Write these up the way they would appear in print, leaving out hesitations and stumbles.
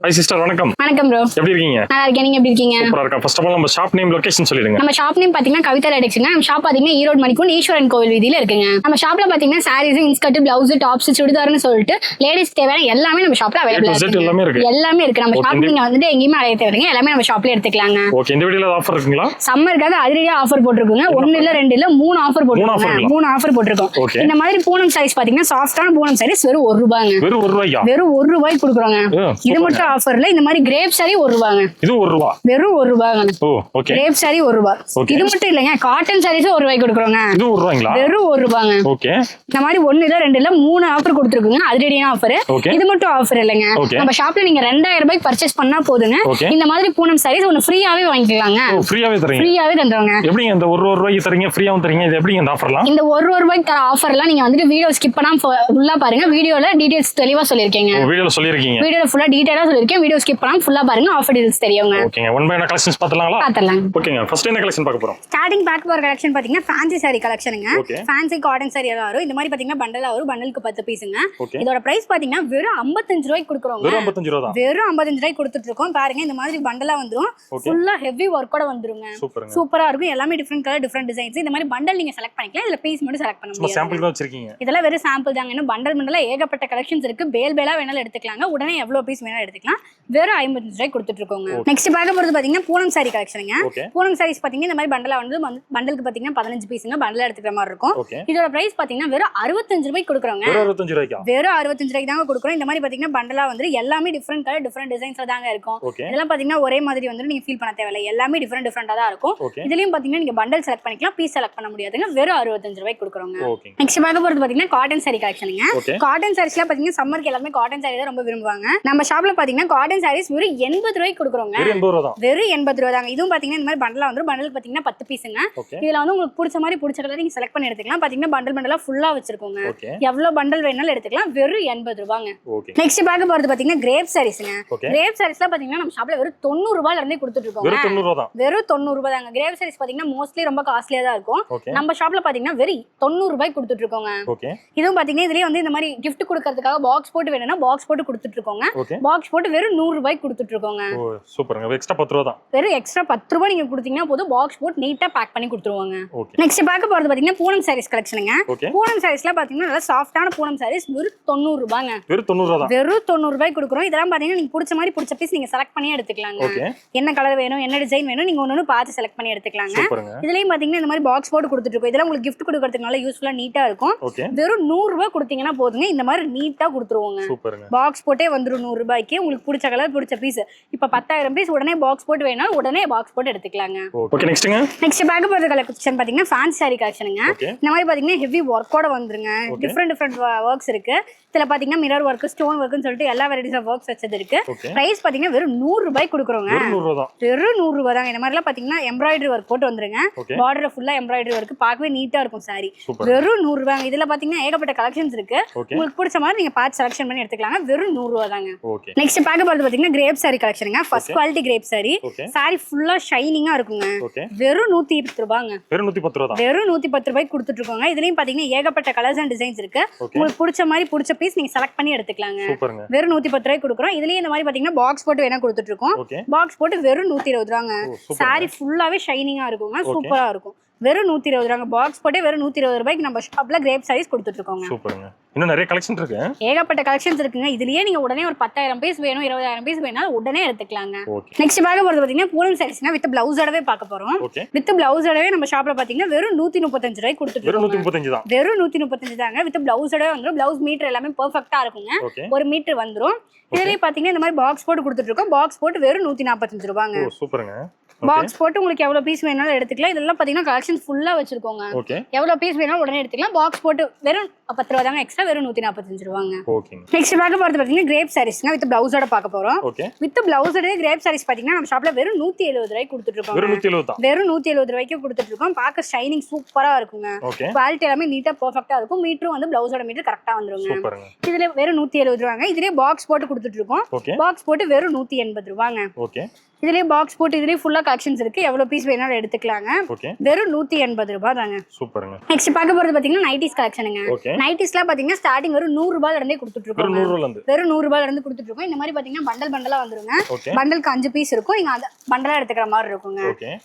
Hi sister, வணக்கம். வணக்கம் bro. எப்படி இருக்கீங்க? நல்லா இருக்கேன். நீங்க எப்படி இருக்கீங்க? சூப்பரா இருக்கேன். ஃபர்ஸ்ட் ஆஃப் ஆல் நம்ம ஷாப் நேம், லொகேஷன் சொல்லிடுங்க. நம்ம ஷாப் நேம் பாத்தீங்கன்னா கவிதா ரெடிக்ஸ்ங்க. நம்ம ஷாப் பாத்தீங்கன்னா ஈரோடு மணிக்கூண்ட் ஈஸ்வரன் கோவில் வீதியில இருக்குங்க. நம்ம ஷாப்ல பாத்தீங்கன்னா சாரீஸ், இன்ஸ்கர்ட், பிளவுஸ், டாப்ஸ், சுடிதார்னு சொல்லிட்டு லேடிஸ் தேவையான எல்லாமே நம்ம ஷாப்ல அவைலபிளா இருக்கு. எல்லாமே இருக்கு. நம்ம ஷாப் நீங்க வந்துட்டு எங்கேயுமே அலைய தேவையில்லைங்க. எல்லாமே நம்ம ஷாப்ல எடுத்துக்கலாங்க. ஓகே. இந்த வீடியோல ஆஃபர் இருக்குங்களா? சம்மருக்காக அதிரடியா ஆஃபர் போட்டுருக்கோங்க. 1 இல்ல 2 இல்ல 3 ஆஃபர் போட்டுருக்கோங்க. 3 ஆஃபர் போட்டுருக்கோம். இந்த மாதிரி பூனம் சாரீஸ் பாத்தீங்கன்னா சாஃப்டான பூனம் சாரீஸ் வெறும் 1 ரூபாய்ங்க. வெறும் 1 ரூபாயா? வெறும் 1 ரூபாய்க்கு கொடுக்குறோங்க. இது மட்டும் ஆஃபர்ல இந்த மாதிரி கிரேப் சாரி 1 ரூபாங்க. இது 1 ரூபா. வெறும் 1 ரூபாங்க. ஓ ஓகே. கிரேப் சாரி 1 ரூபாய். இது மட்டும் இல்லங்க, காட்டன் சாரீஸ் 1 ரூபாய்க்கு கொடுக்குறோங்க. இது 1 ரூபாய்ங்களா? வெறும் 1 ரூபாங்க. ஓகே. இந்த மாதிரி 1 இல்ல 2 இல்ல 3 ஆஃபர் கொடுத்துருக்கோங்க. அதிரடியான ஆஃபர். இது மட்டும் ஆஃபர் இல்லங்க. நம்ம ஷாப்ல நீங்க 2000 ரூபாய்க்கு பர்ச்சேஸ் பண்ணா போதுங்க. இந்த மாதிரி பூனம் சாரீஸ் ஒன்னு ஃப்ரீயாவே வாங்கிக்கலாங்க. ஃப்ரீயாவே தரீங்க? ஃப்ரீயாவே தந்துறோங்க. எப்படிங்க இந்த 1 ரூபாய்க்கு தரீங்க, ஃப்ரீயாவும் தரீங்க? இது எப்படிங்க இந்த ஆஃபர்லாம்? இந்த 1 ரூபாய்க்கு தர ஆஃபர்லாம் நீங்க வந்துட்டு வீடியோ ஸ்கிப் பண்ணாம ஃபுல்லா பாருங்க. வீடியோல டீடைல்ஸ் தெளிவா சொல்லிருக்கீங்க. வீடியோல சொல்லிருக்கீங்க. வீடியோல ஃபுல்லா டீடைலா சொல்லிருக்கேன். வீடியோ ஸ்கிப் பண்ணாம ஃபுல்லா பாருங்க. ஆஃபர் டீடைல்ஸ் தெரியுங்க. ஓகேங்க. ஒன் பை ஒன் கலெக்ஷன்ஸ் பார்த்தலாங்களா? பார்த்தலாம். ஓகேங்க. ஃபர்ஸ்ட் என்ன கலெக்ஷன் பார்க்க போறோம்? ஸ்டார்டிங் பேக் போற கலெக்ஷன் பாத்தீங்கன்னா ஃபேன்சி சாரி கலெக்ஷனுங்க. ஃபேன்சி காட்டன் சாரி எல்லாம் வரும். இந்த மாதிரி பாத்தீங்கன்னா பண்டலா வரும். பண்டலுக்கு 10 பீஸ்ங்க. இதோட பிரைஸ் பாத்தீங்கன்னா வெறும் 55 ரூபாய்க்கு கொடுக்குறோம். வெறும் 55 ரூபாய் தான். வெறும் 55 ரூபாய்க்கு கொடுத்துட்டு இருக்கோம். பாருங்க இந்த மாதிரி பண்டலா வந்துரும். ஃபுல்லா ஹெவி ஒர்க்கோட வந்துருங்க. சூப்பரா இருக்கும். எல்லாமே டிஃபரண்ட் கலர், டிஃபரண்ட் டிசைன்ஸ். இந்த மாதிரி பண்டல் நீங்க செலக்ட் பண்ணிக்கலாம். இல்ல பீஸ் மட்டும் செலக்ட் பண்ண முடியும். சாம்பிள் தான் வச்சிருக்கீங்க. இதெல்லாம் வெறும் சாம்பிள் தாங்க. இன்னும் பண்டலா ஏகப்பட்ட கலெக்ஷன்ஸ் இருக்கு. பேலா வேணாலும் எடுத்துக்கலாங்க. உடனே எவ்வளவு பீஸ் வேணாலும் எடுத்துக்கலாம். வெறும் 55 ரூபாய்க்கு கொடுத்துட்டு இருக்கோங்க. நெக்ஸ்ட் பார்க்க போறது பாத்தீங்கன்னா பூனம் சாரி கலெக்ஷனுங்க. பூனம் சாரீஸ் பாத்தீங்கன்னா இந்த மாதிரி பண்டலா வந்து பண்டலுக்கு பாத்தீங்கன்னா 15 பீஸ்ங்க. பண்டலா எடுத்துக்கிற மாதிரி இருக்கும். இதோட பிரைஸ் பாத்தீங்கன்னா வெறும் 65 ரூபாய்க்கு கொடுக்குறோங்க. வெறும் 65 ரூபாய்க்கு தாங்க கொடுக்குறோம். இந்த மாதிரி பாத்தீங்கன்னா பண்டலா வந்து எல்லாமே டிஃபரண்ட் கலர், டிஃபரண்ட் டிசைன்ஸ்ல தாங்க இருக்கும். இதெல்லாம் பாத்தீங்கன்னா ஒரே மாதிரி வந்து நீங்க ஃபீல் பண்ண தேவையில்லை. எல்லாமே டிஃபரண்டா தான் இருக்கும். இதுலயும் பாத்தீங்கன்னா நீங்க பண்டல் செலக்ட் பண்ணிக்கலாம். பீஸ் செலக்ட் பண்ண முடியாதுங்க. வெறும் 65 ரூபாய்க்கு கொடுக்குறோங்க. நெக்ஸ்ட் பார்க்க போறது பாத்தீங்கன்னா காட்டன் சாரி கலெக்ஷனுங்க. காட்டன் சாரீஸ்ல பாத்தீங்கன்னா சம்மருக்கு எல்லாமே காட்டன் சாரி தான் ரொம்ப விரும்புவாங்க. நம்ம ஷாப்ல பாத்தீங்கன்னா காட்டன் சாரீஸ் வெறும் 80 ரூபாய்க்கு கொடுக்குறோங்க. வெறும் 80 ரூபாய் தாங்க. இதுவும் பாத்தீங்கன்னா இந்த மாதிரி பண்டலா வந்து பண்டலுக்கு பாத்தீங்கன்னா 10 பீஸ்ங்க. இதுல வந்து உங்களுக்கு பிடிச்ச மாதிரி பிடிச்ச கலர் நீங்க செலக்ட் பண்ணி எடுத்துக்கலாம். பாத்தீங்கன்னா பண்டலா ஃபுல்லா வச்சிருக்கோங்க. எவ்வளவு பண்டல் வேணாலும் எடுத்துக்கலாம். வெறும் 80 ரூபாங்க. நெக்ஸ்ட் பார்க்க போறது பாத்தீங்கன்னா கிரேப் சாரீஸ்ங்க. கிரேப் சாரீஸ்ல பாத்தீங்கன்னா நம்ம ஷாப்ல வெறும் 90 ரூபாயில இருந்தே கொடுத்துட்டு இருக்கோம். வெறும் 90 ரூபாய் தாங்க. கிரேப் சாரீஸ் பாத்தீங்கன்னா மோஸ்ட்லி ரொம்ப காஸ்ட்லியா தான் இருக்கும். நம்ம ஷாப்ல பாத்தீங்கன்னா வெறும் 90 ரூபாய்க்கு கொடுத்துட்டு இருக்கோங்க. இதுவும் பாத்தீங்கன்னா இதுலயே வந்து இந்த மாதிரி gift கொடுக்கிறதுக்காக பாக்ஸ் போட்டு வேணும்னா பாக்ஸ் போட்டு கொடுத்துட்டு இருக்கோங்க. பாக்ஸ் போட்டு வெறும் 100 ரூபாய்க்கு கொடுத்துட்டு இருக்கோங்க. சூப்பர்ங்க. எக்ஸ்ட்ரா 10 ரூபாய் தான். வெறும் எக்ஸ்ட்ரா 10 ரூபாய் நீங்க கொடுத்தீங்கன்னா போதும். பாக்ஸ் போட்டு நீட்டா பேக் பண்ணி கொடுத்துருவாங்க. நெக்ஸ்ட் பார்க்க போறது பாத்தீங்கன்னா பூனம் சாரீஸ் கலெக்ஷனுங்க. பூனம் சாரீஸ்ல பாத்தீங்கன்னா நல்ல சாஃப்டான பூனம் சாரீஸ் வெறும் 90 ரூபாங்க. வெறும் 90 ரூபாய் தான். வெறும் 90 ரூபாய்க்கு கொடுக்குறோம். இதெல்லாம் பாத்தீங்கன்னா நீங்க பிடிச்ச மாதிரி பிடிச்ச பீஸ் நீங்க செலக்ட் பண்ணி எடுத்துக்கலாங்க. என்ன கலர் வேணும், என்ன டிசைன் வேணும், நீங்க ஒன்னு பார்த்து செலக்ட் பண்ணி எடுத்துக்கலாங்க. இதுலயும் பாத்தீங்கன்னா இந்த மாதிரி பாக்ஸ் போட்டு கொடுத்துட்டு இருக்கோம். இதெல்லாம் உங்களுக்கு gift கொடுக்கறதுக்கு நல்ல யூஸ்ஃபுல்லா நீட்டா இருக்கும். வெறும் 100 ரூபாய் கொடுத்தீங்கன்னா போதுங்க. இந்த மாதிரி நீட்டா கொடுத்துருவாங்க. பாக்ஸ் போட்டே வந்துரும் 100 ரூபாய்க்கு. உங்களுக்கு பிடிச்ச கலர், பிடிச்ச பீஸ். இப்ப 10,000 பீஸ் உடனே பாக்ஸ் போட்டு வேணா உடனே பாக்ஸ் போட்டு எடுத்துக்கலாங்க. ஓகே. நெக்ஸ்ட் பார்க்க போறது கலெக்ஷன் பாத்தீங்கன்னா ஃபேன்சி சாரி கலெக்ஷனுங்க. இந்த மாதிரி பாத்தீங்கன்னா ஹெவி ஒர்க்கோட வந்துருங்க. டிஃபரண்ட் ஒர்க்ஸ் இருக்கு. இதுல பாத்தீங்கன்னா மிரர் ஒர்க், ஸ்டோன் ஒர்க்னு சொல்லிட்டு எல்லா வெரைட்டிஸ் ஆஃப் ஒர்க்ஸ் வச்சது இருக்கு. பிரைஸ் பாத்தீங்கன்னா வெறும் 100 ரூபாய்க்கு கொடுக்குறோங்க. வெறும் 100 ரூபாய் தாங்க. இந்த மாதிரி எல்லாம் பாத்தீங்கன்னா எம்ப்ராய்டரி ஒர்க் போட்டு வந்துருங்க. பார்டர் ஃபுல்லா எம்ப்ராய்டரி ஒர்க், பார்க்கவே நீட்டா இருக்கும் சாரி. வெறும் 100 ரூபாய். இதுல பாத்தீங்கன்னா ஏகப்பட்ட கலெக்ஷன்ஸ் இருக்கு. உங்களுக்கு பிடிச்ச மாதிரி நீங்க பார்த்து செலக்ஷன் பண்ணி எடுத்துக்கலாங்க. வெறும் 100 ரூபாய் தாங்க. நெக்ஸ்ட் பார்க்க போறது பாத்தீங்கன்னா கிரேப் சாரி கலெக்ஷனுங்க. First quality crepe sari. Sari ஃபுல்லா ஷைனிங்கா இருக்குங்க. வெறும் 110 ரூபாங்க. வெறும் 110 ரூபாய். வெறும் 110 ரூபாய்க்கு கொடுத்துட்டு இருக்கோங்க. இதுலயும் பாத்தீங்கன்னா ஏகப்பட்ட கலர்ஸ் அண்ட் டிசைன்ஸ் இருக்கு. உங்களுக்கு பிடிச்ச மாதிரி பிடிச்ச பீஸ் நீங்க செலக்ட் பண்ணி எடுத்துக்கலாங்க. வெறும் 110 ரூபாய்க்கு கொடுக்குறோம். இதுலயே இந்த மாதிரி பாத்தீங்கன்னா பாக்ஸ் போட்டு வேணா கொடுத்துட்டு இருக்கோம். பாக்ஸ் போட்டு வெறும் 120 ரூபாங்க. சாரி ஃபுல்லாவே ஷைனிங்கா இருக்குங்க. சூப்பரா இருக்கும். வெறும் 120 ரூபாங்க. பாக்ஸ் போட்டு வெறும் 120 ரூபாய்க்கு நம்ம ஷாப்ல கிரேப் சாரீஸ் கொடுத்துட்டு இருக்கோங்க. சூப்பர்ங்க. இன்னும் நிறைய கலெக்ஷன் இருக்கு. ஏகப்பட்ட கலெக்ஷன்ஸ் இருக்குங்க. இதுலயே நீங்க உடனே ஒரு 10,000 பீஸ் வேணும், 20,000 பீஸ் வேணாலும் உடனே எடுத்துக்கலாங்க. நெக்ஸ்ட் பார்க்க போறது பாத்தீங்கன்னா பூனம் சாரீஸ்ங்க. வித் பிளவுஸோடவே பார்க்க போறோம். வித் பிளவுஸோடவே நம்ம ஷாப்ல பாத்தீங்கன்னா வெறும் 135 ரூபாய்க்கு கொடுத்துட்டு இருக்கோம். வெறும் 135 தான். வெறும் 135 தாங்க. வித் பிளவுஸோடவே வந்துரும். பிளவுஸ் மீட்டர் எல்லாமே பெர்ஃபெக்ட்டா இருக்குங்க. 1 மீட்டர் வந்துரும். இதுலயே பாத்தீங்கன்னா இந்த மாதிரி பாக்ஸ் போட்டு கொடுத்துட்டு இருக்கோம். பாக்ஸ் போட்டு வெறும் 145 ரூபாங்க. சூப்பர்ங்க. பாக்ஸ் போட்டு உங்களுக்கு எவ்வளவு பீஸ் வேணாலும் எடுத்துக்கலாம். இதெல்லாம் பாத்தீங்கன்னா கலெக்ஷன் ஃபுல்லா வச்சிருக்கோங்க. எவ்வளவு பீஸ் வேணாலும் உடனே எடுத்துக்கலாம். பாக்ஸ் போட்டு வெறும் 10 ரூபாய் தாங்க. எக்ஸ்ட்ரா வெறும் 145 ரூபாங்க. நெக்ஸ்ட் பார்க்க போறது பாத்தீங்கன்னா கிரேப் சாரீஸ்ங்க. வித் பிளவுஸோட பார்க்க போறோம். வித் பிளவுஸோட கிரேப் சாரீஸ் பாத்தீங்கன்னா நம்ம ஷாப்ல வெறும் 170 ரூபாய்க்கு கொடுத்துட்டு இருக்கோம். வெறும் 170 ரூபாய்க்கு கொடுத்துட்டு இருக்கோம். பார்க்க ஷைனிங் சூப்பரா இருக்குங்க. குவாலிட்டி எல்லாமே நீட்டா பெர்ஃபெக்ட்டா இருக்கும். மீட்டரும் வந்து பிளவுஸோட மீட்டர் கரெக்ட்டா வந்துருங்க. இதுல வெறும் 170 ரூபாங்க. இதுலயே பாக்ஸ் போட்டு கொடுத்துட்டு இருக்கோம். பாக்ஸ் போட்டு வெறும் 180 ரூபாங்க. இதுலயே பாக்ஸ் போட்டு இதுலயே ஃபுல்லா கலெக்ஷன்ஸ் இருக்கு. எவ்வளவு பீஸ் வேணாலும் எடுத்துக்கலாங்க. வெறும் 180 ரூபாய் தாங்க. சூப்பர்ங்க. நெக்ஸ்ட் பார்க்க போறது பாத்தீங்கன்னா நைட்டிஸ் கலெக்ஷனுங்க. நைட்டிஸ்லாம் பாத்தீங்கன்னா ஸ்டார்டிங் வெறும் 100 ரூபாயில இருந்தே கொடுத்துட்டு இருக்கோம். வெறும் 100 ரூபாயில இருந்து கொடுத்துட்டு இருக்கோம். இந்த மாதிரி பாத்தீங்கன்னா பண்டலா வந்துருங்க. பண்டலுக்கு 5 பீஸ் இருக்கும். நீங்க அந்த பண்டலா எடுத்துக்கிற மாதிரி இருக்குங்க.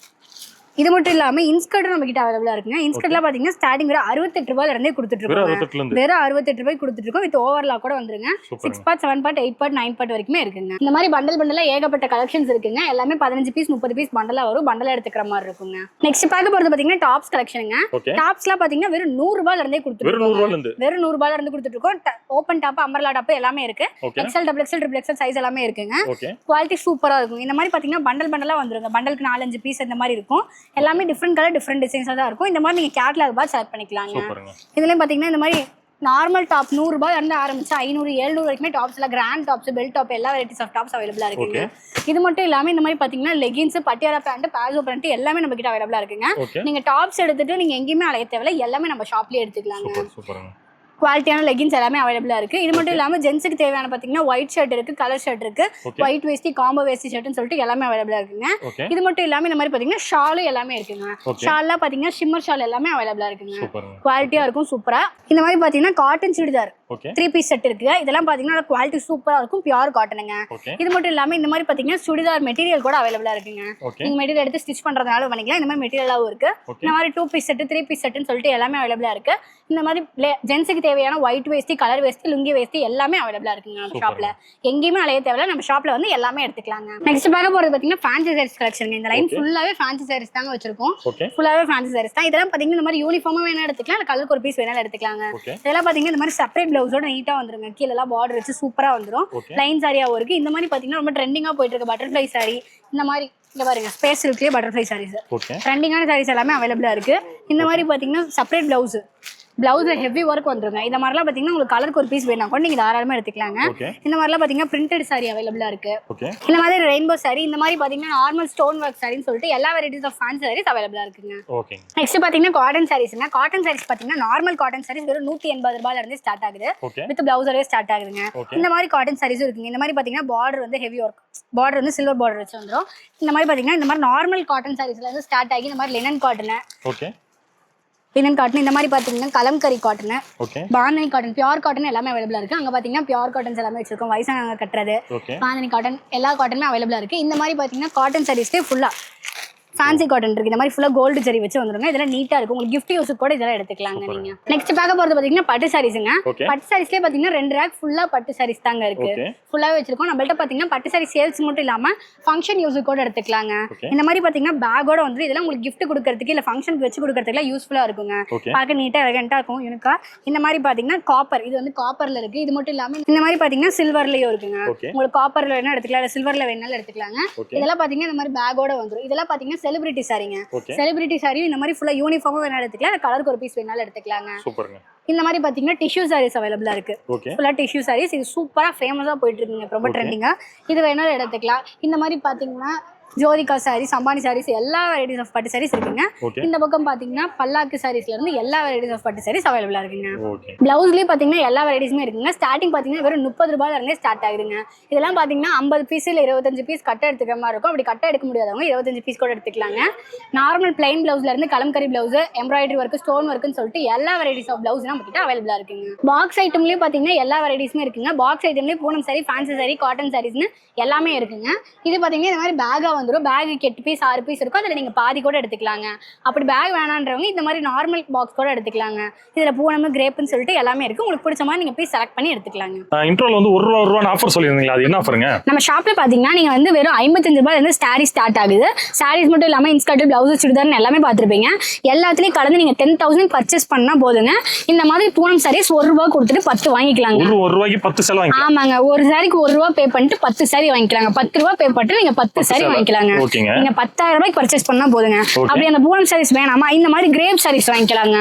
இது மட்டும் இல்லாம இன்ஸ்கர்ட் நம்ம கிட்ட அவைலபிளா இருக்குங்க. இன்ஸ்கர்ட்லாம் பாத்தீங்கன்னா ஸ்டார்டிங் வெறும் 68 ரூபாயில இருந்தே கொடுத்துட்டு இருக்கோம். வெறும் 68 ரூபாய்க்கு கொடுத்துட்டு இருக்கோம். வித் ஓவர்லாக் கூட வந்துருங்க. 6 பார்ட் 7 பார்ட் 8 பார்ட் 9 பார்ட் வரைக்குமே இருக்குங்க. இந்த மாதிரி பண்டலா ஏகப்பட்ட கலெக்ஷன்ஸ் இருக்குங்க. எல்லாமே 15 பீஸ் 30 பீஸ் பண்டலா வரும். பண்டலா எடுத்துக்கிற மாதிரி இருக்குங்க. நெக்ஸ்ட் பார்க்க போறது பாத்தீங்கன்னா டாப்ஸ் கலெக்ஷனுங்க. டாப்ஸ்லாம் பாத்தீங்கன்னா வெறும் 100 ரூபாயில இருந்தே கொடுத்துட்டு இருக்கோம். வெறும் 100 ரூபாயில இருந்து கொடுத்துட்டு இருக்கோம். ஓபன் டாப் அம்பர்லா டாப் எல்லாமே இருக்கு. XL double XL triple XL size எல்லாமே இருக்குங்க. குவாலிட்டி சூப்பரா இருக்கும். இந்த மாதிரி பாத்தீங்கன்னா பண்டலா வந்துருங்க. பண்டலுக்கு 4-5 பீஸ் இந்த மாதிரி இருக்கும். எல்லாமே டிஃபரெண்ட் கலர் டிஃபரெண்ட் டிசைன்ஸா தான் இருக்கும். இந்த மாதிரி நீங்க கேட்லாக் பார்த்து செலக்ட் பண்ணிக்கலாங்க. இதுலயும் பாத்தீங்கன்னா இந்த மாதிரி நார்மல் டாப் 100 ரூபாயில இருந்து ஆரம்பிச்சு 500 700 வரைக்குமே டாப்ஸ் எல்லாம் கிராண்ட் டாப்ஸ் பெல்ட் டாப் எல்லா வெரைட்டிஸ் ஆஃப் டாப்ஸ் அவைலபிளா இருக்குங்க. இது மட்டும் இல்லாம இந்த மாதிரி பாத்தீங்கன்னா லெகின்ஸ் பட்டியாலா பேண்ட் பாசோ பேண்ட் எல்லாமே நம்ம கிட்ட அவைலபிளா இருக்குங்க. நீங்க டாப்ஸ் எடுத்துட்டு நீங்க எங்கேயுமே அலைய தேவையில்ல. எல்லாமே நம்ம ஷாப்லயே எடுத்துக்கலாங்க. குவாலிட்டியான லெகின்ஸ் எல்லாமே அவைலபிளா இருக்கு. இது மட்டும் இல்லாம ஜென்ஸுக்கு தேவையான பாத்தீங்கன்னா ஒயிட் ஷர்ட் இருக்கு, கலர் ஷர்ட் இருக்கு, ஒயிட் வேஸ்டி காம்போ வேஸ்டி ஷர்ட்னு சொல்லிட்டு எல்லாமே அவைலபிளா இருக்குங்க. இது மட்டும் இல்லாம இந்த மாதிரி பாத்தீங்கன்னா ஷால் எல்லாமே இருக்குங்க. ஷால்லாம் பாத்தீங்கன்னா ஷிம்மர் ஷால் எல்லாமே அவைலபிளா இருக்குங்க. குவாலிட்டியா இருக்கும் சூப்பரா. இந்த மாதிரி பாத்தீங்கன்னா காட்டன் சுடிதார் 3 பீஸ் செட் இருக்கு. இதெல்லாம் பாத்தீங்கன்னா குவாலிட்டி சூப்பரா இருக்கும். பியூர் காட்டனுங்க. இது மட்டும் இல்லாம இந்த மாதிரி பாத்தீங்கன்னா சுடிதார் மெட்டீரியல் கூட அவைலபிளா இருக்குங்க. நீங்க மெட்டீரியல் எடுத்து ஸ்டிச் பண்றதுனால பண்ணிக்கலாம். இந்த மாதிரி மெட்டீரியலாவும் இருக்கு. இந்த மாதிரி 2 பீஸ் செட் 3 பீஸ் செட்னு சொல்லிட்டு எல்லாமே அவைலபிளா இருக்கு. இந்த மாதிரி ஜென்ஸுக்கு தேவையான ஒயிட் வேஸ்டி கலர் வேஸ்டி லுங்கி வேஸ்டி எல்லாமே அவைலபிளா இருக்குங்க நம்ம ஷாப்ல. எங்கேயுமே அலைய தேவையில்ல. நம்ம ஷாப்ல வந்து எல்லாமே எடுத்துக்கலாங்க. நெக்ஸ்ட் பார்க்க போறது பாத்தீங்கன்னா ஃபேன்சி சாரீஸ் கலெக்ஷன். இந்த லைன் ஃபுல்லாவே ஃபேன்சி சாரீஸ் தாங்க வச்சிருக்கோம். ஃபுல்லாவே ஃபேன்சி சாரீஸ் தான். இதெல்லாம் பாத்தீங்கன்னா இந்த மாதிரி யூனிஃபார்மா வேணா எடுத்துக்கலாம். இல்ல கலருக்கு ஒரு பீஸ் வேணாலும் எடுத்துக்கலாங்க. இதெல்லாம் பாத்தீங்கன்னா இந்த மாதிரி செப்பரேட் பிளவுஸோட நீட்டா வந்துருங்க. கீழ எல்லாம் பார்டர் வச்சு சூப்பரா வந்துரும். லைன் சாரியாவும் இருக்கு. இந்த மாதிரி பாத்தீங்கன்னா ரொம்ப ட்ரெண்டிங்கா போயிட்டு இருக்கு பட்டர்ஃப்ளை சாரி. இந்த மாதிரி இங்க பாருங்க ஸ்பேஸ் சில்க்லயே பட்டர்ஃப்ளை சாரீஸ். ட்ரெண்டிங்கான சாரீஸ் எல்லாமே அவைலபிளா இருக்கு. இந்த மாதிரி பாத்தீங்கன்னா செப்பரேட் பிளவுஸ்ல ஹெவி ஒர்க் வந்துருங்க. இந்த மாதிரிலாம் பாத்தீங்கன்னா உங்களுக்கு கலருக்கு ஒரு பீஸ் வேணா கூட நீங்க தாராளமா எடுத்துக்கலாங்க. இந்த மாதிரிலாம் பாத்தீங்கன்னா பிரிண்டட் சாரி அவைலபிளா இருக்கு. இந்த மாதிரி ரெயின்போ சாரி, இந்த மாதிரி பாத்தீங்கன்னா நார்மல் ஸ்டோன் ஒர்க் சாரின்னு சொல்லிட்டு எல்லா வெரைட்டிஸ் ஆஃப் ஃபேன்சி சாரீஸ் அவைலபிளா இருக்குங்க. நெக்ஸ்ட் பாத்தீங்கன்னா காட்டன் சாரீஸ்ங்க. காட்டன் சாரீஸ் பாத்தீங்கன்னா நார்மல் காட்டன் சாரீஸ் வெறும் 180 ரூபாயில இருந்து ஸ்டார்ட் ஆகுது. வித் பிளவுஸோட ஸ்டார்ட் ஆகுதுங்க. இந்த மாதிரி காட்டன் சாரீஸும் இருக்குங்க. இந்த மாதிரி பாத்தீங்கன்னா பார்டர் வந்து ஹெவி ஒர்க், பார்டர் வந்து சில்வர் பார்டர் வச்சு வந்துரும். இந்த மாதிரி பாத்தீங்கன்னா இந்த மாதிரி நார்மல் காட்டன் சாரீஸ்ல இருந்து ஸ்டார்ட் ஆகி இந்த மாதிரி லினன் காட்டன், இந்த மாதிரி பாத்தீங்கன்னா kalamkari cotton, bandhani cotton, pure cotton எல்லாமே அவைலபிளா இருக்கு. அங்க பாத்தீங்கன்னா பியூர் காட்டன்ஸ் எல்லாமே வச்சிருக்கோம். வயசானவங்க கட்டுறது பாந்தனி காட்டன் எல்லா காட்டனுமே அவைலபிளா இருக்கு. இந்த மாதிரி பாத்தீங்கன்னா காட்டன் சாரீஸ்க்கு ஃபுல்லா ஃபேன்சி காட்டன் இருக்கு. இந்த மாதிரி ஃபுல்லா கோல்டு ஜரி வச்சு வந்துருங்க. இதெல்லாம் நீட்டா இருக்கும். உங்களுக்கு கிஃப்ட் யூஸ் கூட இதெல்லாம் எடுத்துக்கலாங்க நீங்க. நெக்ஸ்ட் பார்க்க போறது பாத்தீங்கன்னா பட்டு சாரீஸ்ங்க. பட்டு சாரீஸ்லயே பாத்தீங்கன்னா 2 ரேக் ஃபுல்லா பட்டு சாரீஸ் தாங்க இருக்கு. ஃபுல்லாவே வச்சிருக்கோம். நம்மள்ட்ட பாத்தீங்கன்னா பட்டு சாரி சேல்ஸ் மட்டும் இல்லாம ஃபங்க்ஷன் யூஸ் கூட எடுத்துக்கலாங்க. இந்த மாதிரி பாத்தீங்கன்னா பேக்கோட வந்து இதெல்லாம் உங்களுக்கு கிஃப்ட் கொடுக்கறதுக்கு இல்ல ஃபங்க்ஷனுக்கு வச்சு கொடுக்கறதுக்கு யூஸ்ஃபுல்லா இருக்குங்க. பார்க்க நீட்டா எலகண்டா இருக்கும் யூனிக்கா. இந்த மாதிரி பாத்தீங்கன்னா காப்பர், இது வந்து காப்பர்ல இருக்கு. இது மட்டும் இல்லாம இந்த மாதிரி பாத்தீங்கன்னா சில்வர்லயும் இருக்குங்க. உங்களுக்கு காப்பர்ல வேணா எடுத்துக்கலாம், இல்ல சில்வர்ல வேணாலும் எடுத்துக்கலாங்க. இதெல்லாம் பாத்தீங்கன்னா இந்த மாதிரி பேக்கோட வந்துரும். இதெல்லாம் பாத்தீங்கன்னா செலிபிரிட்டி சாரிங்க. செலிபிரிட்டி சாரி இந்த மாதிரி ஃபுல்லா யூனிஃபார்மா வேணா எடுத்துக்கலாம், இல்ல கலருக்கு ஒரு பீஸ் வேணாலும் எடுத்துக்கலாங்க. சூப்பர்ங்க. இந்த மாதிரி பாத்தீங்கன்னா டிஷ்யூ சாரீஸ் அவைலபிளா இருக்கு. ஃபுல்லா டிஷ்யூ சாரீஸ். இது சூப்பரா ஃபேமஸா போயிட்டு இருக்குங்க. ரொம்ப ட்ரெண்டிங்கா. இது வேணாலும் எடுத்துக்கலாம். இந்த மாதிரி பாத்தீங்கன்னா ஜோதிகா சாரீஸ், அம்பானி சாரீஸ் எல்லா வெரைட்டிஸ் ஆஃப் பட்டு சாரீஸ் இருக்குங்க. இந்த பக்கம் பாத்தீங்கன்னா பல்லாக்கு சாரீஸ்ல இருந்து எல்லா வெரைட்டிஸ் ஆஃப் பட்டு சாரீஸ் அவைலபிளா இருக்குங்க. பிளவுஸ்லயே பாத்தீங்கன்னா எல்லா வெரைட்டிஸுமே இருக்குங்க. ஸ்டார்டிங் பாத்தீங்கன்னா வெறும் 30 ரூபாயில இருந்தே ஸ்டார்ட் ஆகுதுங்க. இதெல்லாம் பாத்தீங்கன்னா 50 பீஸ் இல்ல 25 பீஸ் கட்ட எடுத்துக்கிற மாதிரி இருக்கும். அப்படி கட்ட எடுக்க முடியாதவங்க 25 பீஸ் கூட எடுத்துக்கலாங்க. நார்மல் பிளைன் பிளவுஸ்ல இருந்து Kalamkari blouse, embroidery work, stone ஒர்க்னு சொல்லிட்டு எல்லா வெரைட்டிஸ் ஆஃப் பிளவுஸ் நம்ம கிட்ட அவைலபிளா இருக்குங்க. பாக்ஸ் ஐட்டம்லயும் பாத்தீங்கன்னா எல்லா வெரைட்டிஸுமே இருக்குங்க. பாக்ஸ் ஐட்டம்லயே பூனம் சாரி, ஃபேன்சி சாரி, காட்டன் சாரீஸ்னு எல்லாமே இருக்குங்க. இது பாத்தீங்கன்னா இந்த மாதிரி பேகா வந்துடும். பேக் 8 பீஸ் 6 பீஸ் இருக்கும். அதில் நீங்க பாதி கூட எடுத்துக்கலாங்க. அப்படி பேக் வேணான்றவங்க இந்த மாதிரி நார்மல் பாக்ஸ் கூட எடுத்துக்கலாங்க. இதுல பூனம் கிரேப்னு சொல்லிட்டு எல்லாமே இருக்கு. உங்களுக்கு பிடிச்ச மாதிரி நீங்க பீஸ் செலக்ட் பண்ணி எடுத்துக்கலாங்க. இன்ட்ரோல வந்து 1 ரூபாய் ஆஃபர் சொல்லிருந்தீங்களா, அது என்ன ஆஃபருங்க? நம்ம ஷாப்ல பாத்தீங்கன்னா நீங்க வந்து வெறும் 55 ரூபாயில இருந்து சாரி ஸ்டார்ட் ஆகுது. சாரீஸ் மட்டும் இல்லாம இன்ஸ்கர்ட், பிளவுஸ், சுடிதார் எல்லாமே பாத்துருப்பீங்க. எல்லாத்துலயும் கலந்து நீங்க 10,000 பர்ச்சேஸ் பண்ணா போதுங்க. இந்த மாதிரி பூனம் சாரீஸ் 1 ரூபாய் கொடுத்துட்டு 10 வாங்கிக்கலாங்க. 1 ரூபாய்க்கு 10 செலவு வாங்கிக்கலாம். ஆமாங்க. ஒரு சாரிக்கு 1 ரூபாய் பே பண்ணிட்டு 10 சாரி வாங்கிக்கலாங்க. 10 ரூபாய் பே பண்ணிட்டு நீங்க 10 சாரி வாங்கிக்கலாங்க. நீங்க 10,000 ரூபாய்க்கு பர்ச்சேஸ் பண்ணா போதுங்க. அப்படி அந்த பூனம் சாரீஸ் வேணாமா, இந்த மாதிரி கிரேப் சாரீஸ் வாங்கிக்கலாங்க.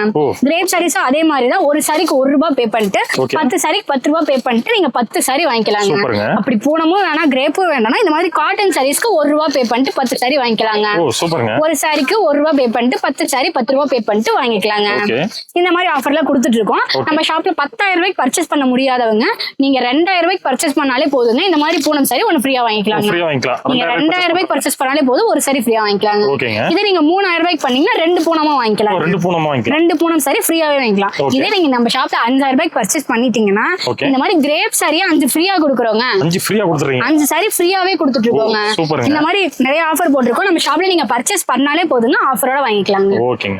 கிரேப் சாரீஸ் அதே மாதிரி தான். ஒரு சாரிக்கு 1 ரூபாய் பே பண்ணிட்டு 10 சாரிக்கு 10 ரூபாய் பே பண்ணிட்டு நீங்க 10 சாரி வாங்கிக்கலாங்க. அப்படி பூனமும் வேணாம் கிரேப்பும் வேணாம், இந்த மாதிரி காட்டன் சாரீஸ்க்கு 1 ரூபாய் பே பண்ணிட்டு 10 சாரி வாங்கிக்கலாங்க. ஒரு சாரிக்கு 1 ரூபாய் பே பண்ணிட்டு 10 சாரி 10 ரூபாய் பே பண்ணிட்டு வாங்கிக்கலாங்க. இந்த மாதிரி ஆஃபர்ல கொடுத்துட்டு இருக்கோம். நம்ம ஷாப்ல 10,000 ரூபாய்க்கு பர்ச்சேஸ் பண்ண முடியாதவங்க நீங்க 2,000 ரூபாய்க்கு பர்ச்சேஸ் பண்ணாலே போதுங்க. இந்த மாதிரி பூனம் சாரி ஒன்னு ஃப்ரீயா வாங்கிக்கலாங்க. நீங்க 2,000 ரூபாய்க்கு பர்ச்சேஸ் பண்ணாலே போதும் ஒரு saree ஃப்ரீயா வாங்கிக்கலாங்க. ஓகேங்க. இதே நீங்க 3000 ரூபாய்க்கு பண்ணீங்கன்னா 2 பூனமா வாங்கிக்கலாம். 2 பூனமா வாங்கிக்கலாம். 2 பூனம் saree ஃப்ரீயாவே வாங்கிக்கலாம். இதே நீங்க நம்ம ஷாப்ல 5000 ரூபாய்க்கு பர்ச்சேஸ் பண்ணிட்டீங்கன்னா இந்த மாதிரி கிரேப் saree 5 ஃப்ரீயா கொடுக்குறோங்க. 5 ஃப்ரீயா கொடுத்துறீங்க. 5 saree ஃப்ரீயாவே கொடுத்துட்டு இருக்கோங்க. சூப்பருங்க. இந்த மாதிரி நிறைய ஆஃபர் போட்டிருக்கோம். நம்ம ஷாப்ல நீங்க பர்ச்சேஸ் பண்ணாலே போதுங்க, ஆஃபரோட வாங்கிக்கலாங்க. ஓகேங்க.